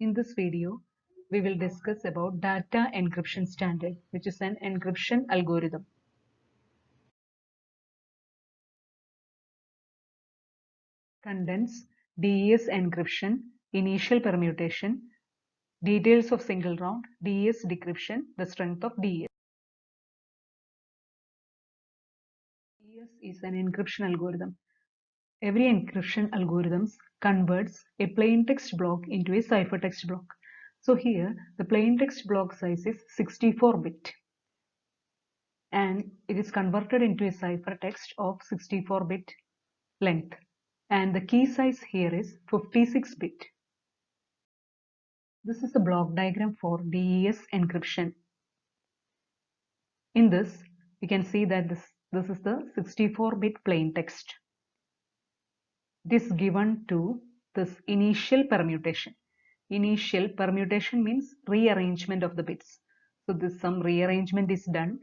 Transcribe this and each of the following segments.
In this video, we will discuss about data encryption standard, which is an encryption algorithm. Condense DES encryption, initial permutation, details of single round, DES decryption, the strength of DES. DES is an encryption algorithm. Every encryption algorithm converts a plain text block into a ciphertext block. So here, the plain text block size is 64-bit. And it is converted into a ciphertext of 64-bit length, and the key size here is 56-bit. This is a block diagram for DES encryption. In this, you can see that this is the 64-bit plain text. It is given to this initial permutation. Initial permutation means rearrangement of the bits. So some rearrangement is done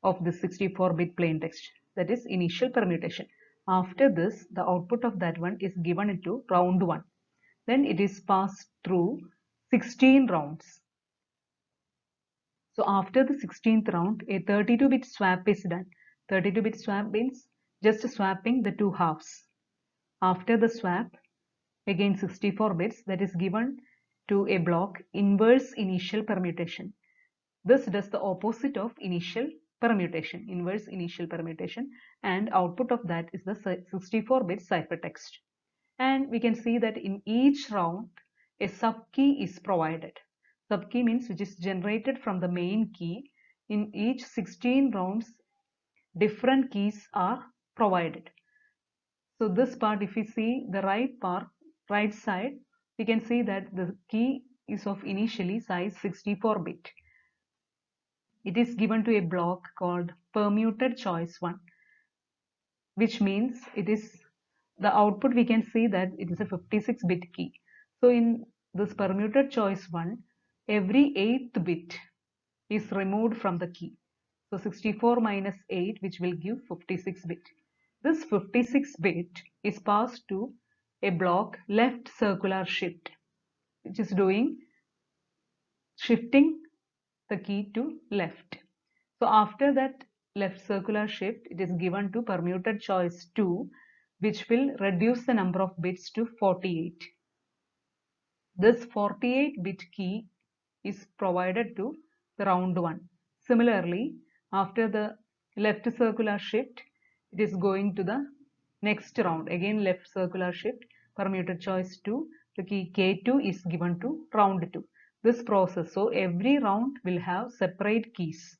of the 64-bit plain text, that is initial permutation. After this, the output of that one is given into round 1. Then it is passed through 16 rounds. So after the 16th round, a 32-bit swap is done. 32-bit swap means just swapping the two halves. After the swap, again 64 bits, that is given to a block inverse initial permutation. This does the opposite of initial permutation, inverse initial permutation, and output of that is the 64-bit ciphertext. And we can see that in each round a subkey is provided. Subkey means which is generated from the main key. In each 16 rounds different keys are provided. So this part, if we see the right side, we can see that the key is of initially size 64-bit. It is given to a block called permuted choice 1, which means it is the output. We can see that it is a 56-bit key. So in this permuted choice 1, every 8th bit is removed from the key. So 64 minus 8, which will give 56-bit. This 56-bit is passed to a block left circular shift, which is doing shifting the key to left. So after that left circular shift, it is given to permuted choice 2, which will reduce the number of bits to 48. This 48-bit key is provided to the round 1. Similarly, after the left circular shift, it is going to the next round. Again left circular shift, permuted choice 2, the key K2 is given to round 2. This process, so every round will have separate keys.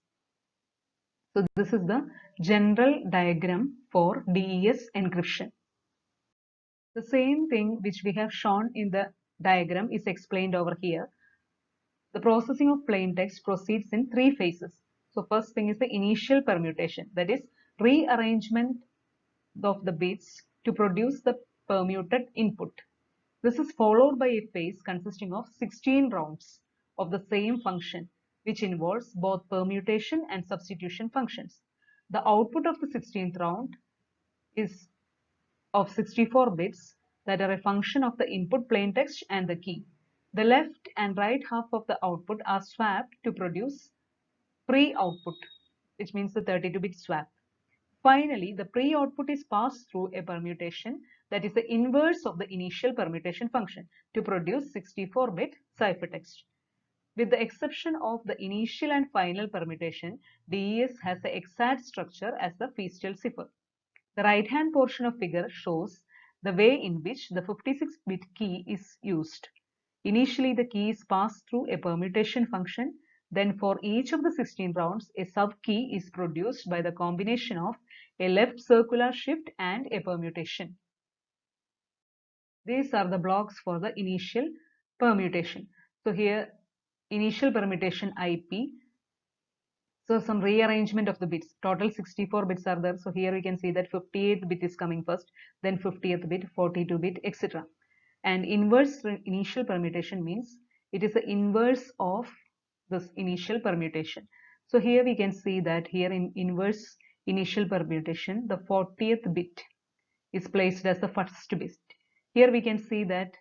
So this is the general diagram for DES encryption. The same thing which we have shown in the diagram is explained over here. The processing of plain text proceeds in 3 phases. So first thing is the initial permutation, that is rearrangement of the bits to produce the permuted input. This is followed by a phase consisting of 16 rounds of the same function, which involves both permutation and substitution functions. The output of the 16th round is of 64 bits that are a function of the input plaintext and the key. The left and right half of the output are swapped to produce pre-output, which means the 32-bit swap. Finally, the pre-output is passed through a permutation, that is the inverse of the initial permutation function, to produce 64-bit ciphertext. With the exception of the initial and final permutation, DES has the exact structure as the Feastel cipher. The right-hand portion of figure shows the way in which the 56-bit key is used. Initially, the key is passed through a permutation function. Then for each of the 16 rounds, a subkey is produced by the combination of a left circular shift and a permutation. These are the blocks for the initial permutation. So here, initial permutation IP. So some rearrangement of the bits. Total 64 bits are there. So here we can see that 58th bit is coming first, then 50th bit, 42 bit, etc. And inverse initial permutation means it is the inverse of this initial permutation. So here we can see that here in inverse initial permutation, the 40th bit is placed as the first bit. Here we can see that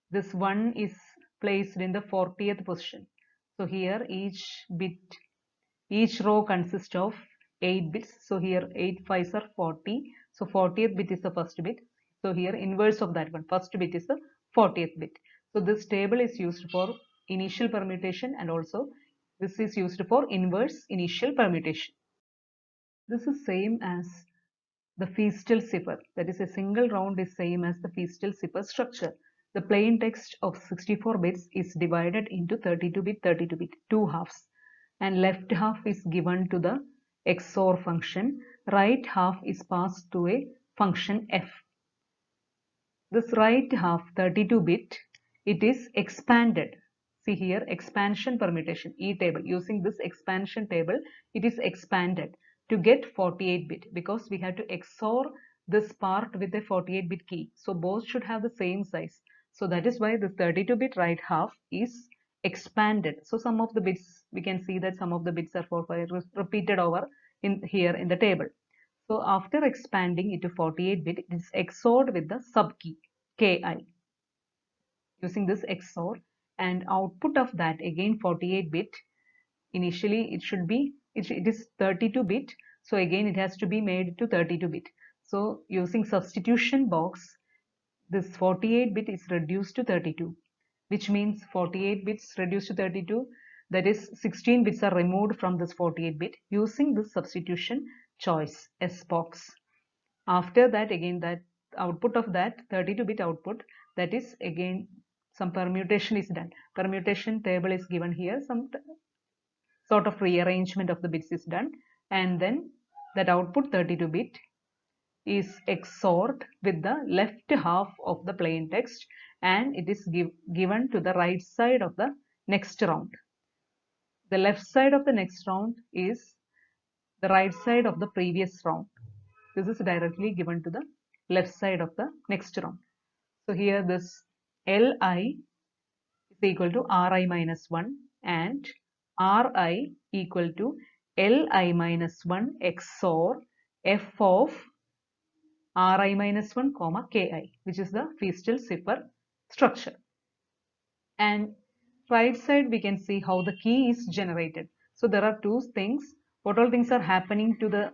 this 1 is placed in the 40th position. So here each row consists of 8 bits. So here 8 5s are 40. So 40th bit is the first bit. So here inverse of that one, first bit is the 40th bit. So this table is used for initial permutation, and also this is used for inverse initial permutation. This is same as the Feastel cipher. That is, a single round is same as the Feastel cipher structure. The plain text of 64 bits is divided into 32-bit, two halves, and left half is given to the XOR function. Right half is passed to a function f. This right half, 32-bit, it is expanded. See here, expansion permutation, E table. Using this expansion table, it is expanded to get 48-bit, because we have to XOR this part with a 48-bit key. So both should have the same size. So that is why the 32-bit right half is expanded. So some of the bits, we can see that some of the bits are repeated over in here in the table. So after expanding it to 48-bit, it is XORed with the subkey Ki. Using this XOR, and output of that again 48-bit. Initially it should be, it is 32-bit. So again it has to be made to 32-bit. So using substitution box, this 48-bit is reduced to 32, which means 48 bits reduced to 32. That is, 16 bits are removed from this 48-bit using this substitution choice S box. After that, again, that output of that 32-bit output, that is again some permutation is done. Permutation table is given here. Some sort of rearrangement of the bits is done, and then that output 32-bit is XORed with the left half of the plain text, and it is given to the right side of the next round. The left side of the next round is the right side of the previous round. This is directly given to the left side of the next round. So here this Li is equal to Ri minus 1, and Ri equal to Li minus 1 XOR f of Ri minus 1 comma Ki, which is the Feastel cipher structure. And right side we can see how the key is generated. So there are two things. What all things are happening to the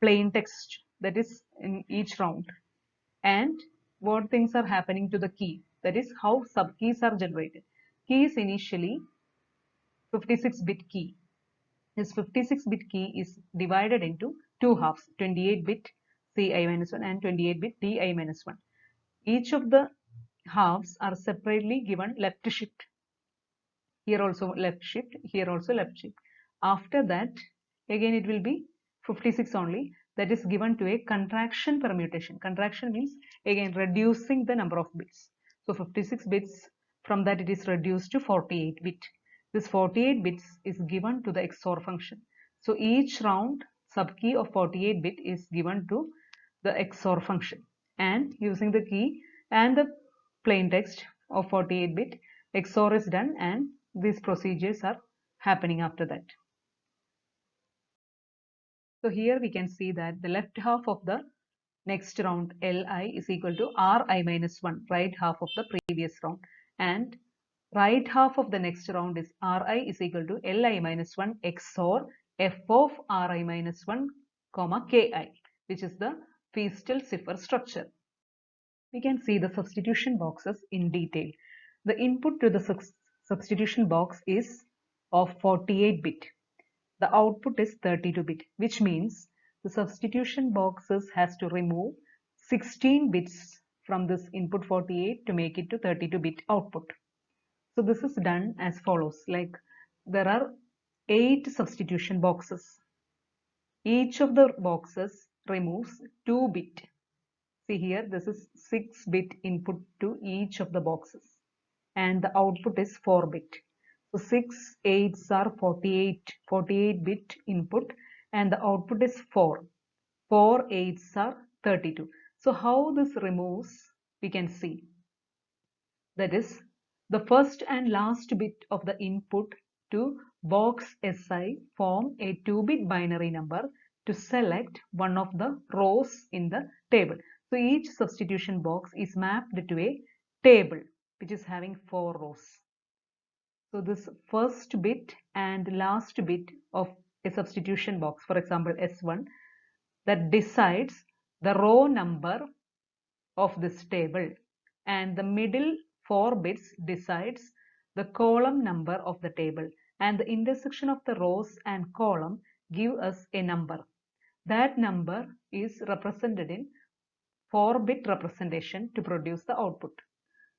plain text, that is in each round, and what things are happening to the key, that is how subkeys are generated. Key is initially 56-bit key. This 56-bit key is divided into two halves, 28-bit Ci-1 and 28-bit Di-1. Each of the halves are separately given left shift. Here also left shift, here also left shift. After that, again it will be 56 only, that is given to a contraction permutation. Contraction means again reducing the number of bits. So 56 bits, from that it is reduced to 48 bit. This 48 bits is given to the XOR function. So each round subkey of 48 bit is given to the XOR function, and using the key and the plain text of 48 bit, XOR is done, and these procedures are happening after that. So here we can see that the left half of the next round Li is equal to Ri minus 1, right half of the previous round, and right half of the next round is Ri is equal to Li minus 1 XOR f of Ri minus 1 comma Ki, which is the Feastel cipher structure. We can see the substitution boxes in detail. The input to the substitution box is of 48-bit. The output is 32-bit, which means the substitution boxes has to remove 16 bits from this input 48 to make it to 32-bit output. So this is done as follows, like there are 8 substitution boxes. Each of the boxes removes 2 bit. See here, this is 6-bit input to each of the boxes, and the output is 4-bit. So 6 8s are 48-bit input, and the output is 4. 4 8s are 32. So how this removes, we can see. That is, the first and last bit of the input to box Si form a 2-bit binary number to select one of the rows in the table. So each substitution box is mapped to a table. which is having 4 rows. So this first bit and last bit of a substitution box, for example S1, that decides the row number of this table, and the middle 4 bits decides the column number of the table, and the intersection of the rows and column give us a number. That number is represented in 4-bit representation to produce the output.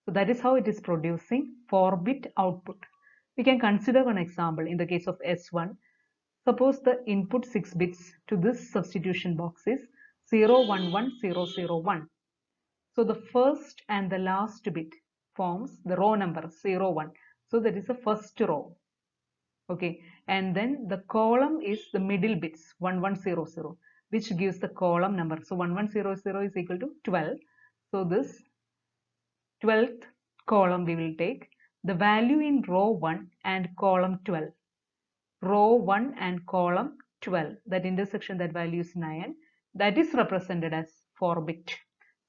So that is how it is producing 4-bit output. We can consider one example in the case of S1. Suppose the input 6 bits to this substitution box is 011001. So the first and the last bit forms the row number 01. So that is the first row. Okay, and then the column is the middle bits 1100, which gives the column number. So 1100 is equal to 12. So this 12th column we will take the value in row 1 and column 12. Row 1 and column 12, that intersection, that value is 9. That is represented as 4-bit.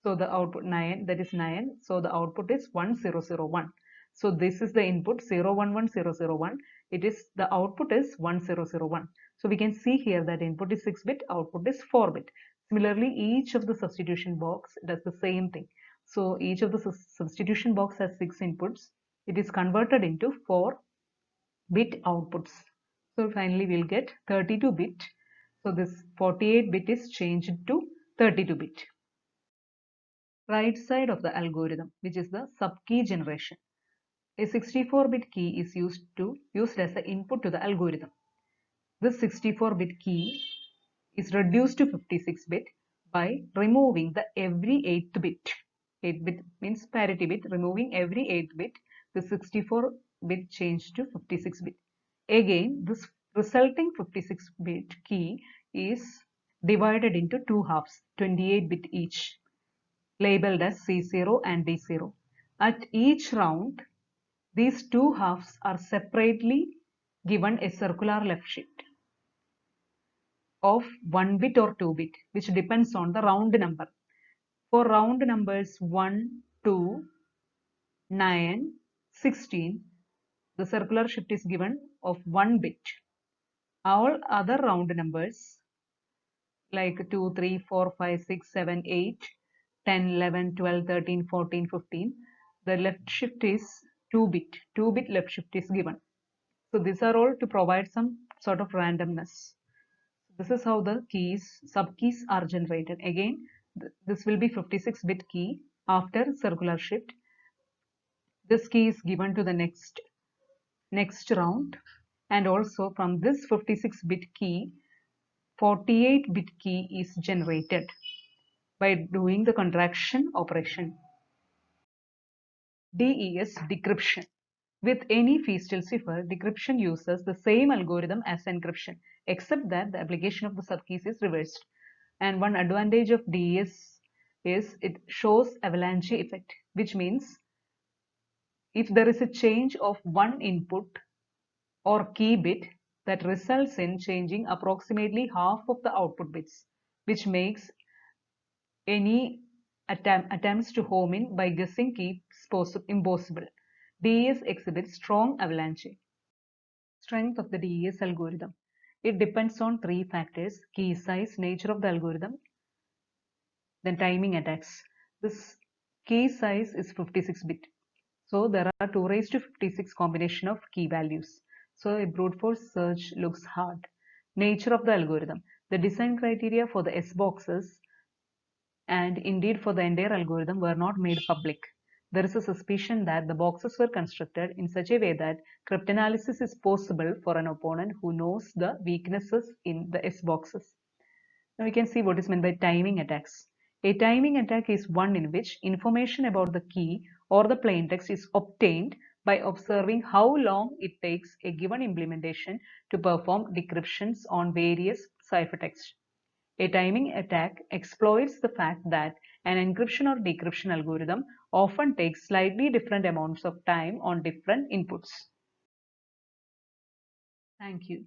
So the output 9, that is 9. So the output is 1001. So this is the input 011001. It is the output is 1001. So we can see here that input is 6-bit, output is 4-bit. Similarly, each of the substitution box does the same thing. So each of the substitution box has 6 inputs. It is converted into 4-bit outputs. So finally we'll get 32-bit. So this 48-bit is changed to 32-bit. Right side of the algorithm, which is the sub-key generation. A 64-bit key is used as an input to the algorithm. This 64-bit key is reduced to 56-bit by removing the every 8th bit. 8-bit means parity bit. Removing every 8th bit, the 64-bit changed to 56-bit. Again, this resulting 56-bit key is divided into 2 halves, 28-bit each, labeled as C0 and D0. At each round, these 2 halves are separately given a circular left shift of 1 bit or 2 bit, which depends on the round number. For round numbers 1, 2, 9, 16, the circular shift is given of 1 bit. All other round numbers like 2, 3, 4, 5, 6, 7, 8, 10, 11, 12, 13, 14, 15, the left shift is 2-bit. 2-bit left shift is given. So these are all to provide some sort of randomness. This is how the sub-keys are generated. Again, this will be 56-bit key. After circular shift, this key is given to the next round, and also from this 56-bit key, 48-bit key is generated by doing the contraction operation. DES, decryption. With any Feastel cipher, decryption uses the same algorithm as encryption, except that the application of the subkeys is reversed. And one advantage of DES is it shows avalanche effect, which means if there is a change of one input or key bit, that results in changing approximately half of the output bits, which makes any attempts to home in by guessing keys impossible. DES exhibits strong avalanche. Strength of the DES algorithm. It depends on 3 factors: key size, nature of the algorithm, then timing attacks. This key size is 56-bit. So there are 2 raised to 56 combination of key values. So a brute force search looks hard. Nature of the algorithm. The design criteria for the S boxes and indeed for the entire algorithm were not made public. There is a suspicion that the boxes were constructed in such a way that cryptanalysis is possible for an opponent who knows the weaknesses in the S boxes. Now we can see what is meant by timing attacks. A timing attack is one in which information about the key or the plaintext is obtained by observing how long it takes a given implementation to perform decryptions on various ciphertexts. A timing attack exploits the fact that an encryption or decryption algorithm often takes slightly different amounts of time on different inputs. Thank you.